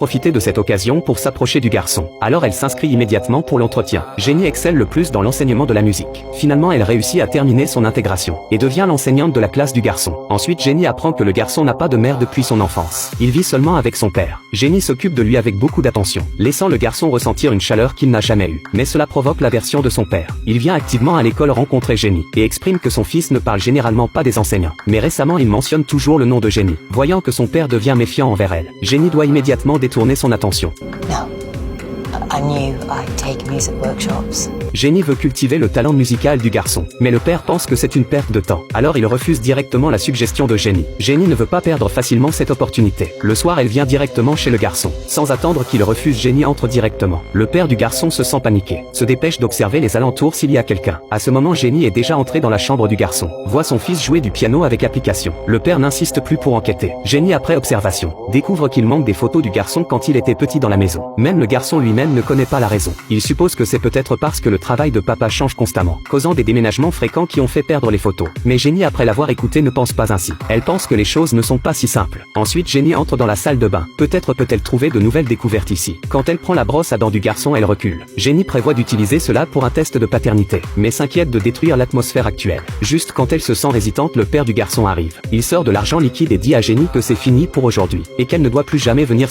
profiter de cette occasion pour s'approcher du garçon. Alors elle s'inscrit immédiatement pour l'entretien. Jenny excelle le plus dans l'enseignement de la musique. Finalement elle réussit à terminer son intégration et devient l'enseignante de la classe du garçon. Ensuite Jenny apprend que le garçon n'a pas de mère depuis son enfance. Il vit seulement avec son père. Jenny s'occupe de lui avec beaucoup d'attention, laissant le garçon ressentir une chaleur qu'il n'a jamais eue. Mais cela provoque l'aversion de son père. Il vient activement à l'école rencontrer Jenny et exprime que son fils ne parle généralement pas des enseignants. Mais récemment il mentionne toujours le nom de Jenny. Voyant que son père devient méfiant envers elle, Jenny doit immédiatement détourner son attention. No. I knew I'd take music workshops. Jenny veut cultiver le talent musical du garçon, mais le père pense que c'est une perte de temps. Alors il refuse directement la suggestion de Jenny. Jenny ne veut pas perdre facilement cette opportunité. Le soir elle vient directement chez le garçon. Sans attendre qu'il refuse, Jenny entre directement. Le père du garçon se sent paniqué, se dépêche d'observer les alentours s'il y a quelqu'un. À ce moment Jenny est déjà entrée dans la chambre du garçon, voit son fils jouer du piano avec application. Le père n'insiste plus pour enquêter. Jenny, après observation, découvre qu'il manque des photos du garçon quand il était petit dans la maison. Même le garçon lui-même ne connaît pas la raison. Il suppose que c'est peut-être parce que le travail de papa change constamment, causant des déménagements fréquents qui ont fait perdre les photos. Mais Jenny, après l'avoir écouté, ne pense pas ainsi. Elle pense que les choses ne sont pas si simples. Ensuite Jenny entre dans la salle de bain. Peut-être peut-elle trouver de nouvelles découvertes ici. Quand elle prend la brosse à dents du garçon, elle recule. Jenny prévoit d'utiliser cela pour un test de paternité, mais s'inquiète de détruire l'atmosphère actuelle. Juste quand elle se sent hésitante, le père du garçon arrive. Il sort de l'argent liquide et dit à Jenny que c'est fini pour aujourd'hui, et qu'elle ne doit plus jamais venir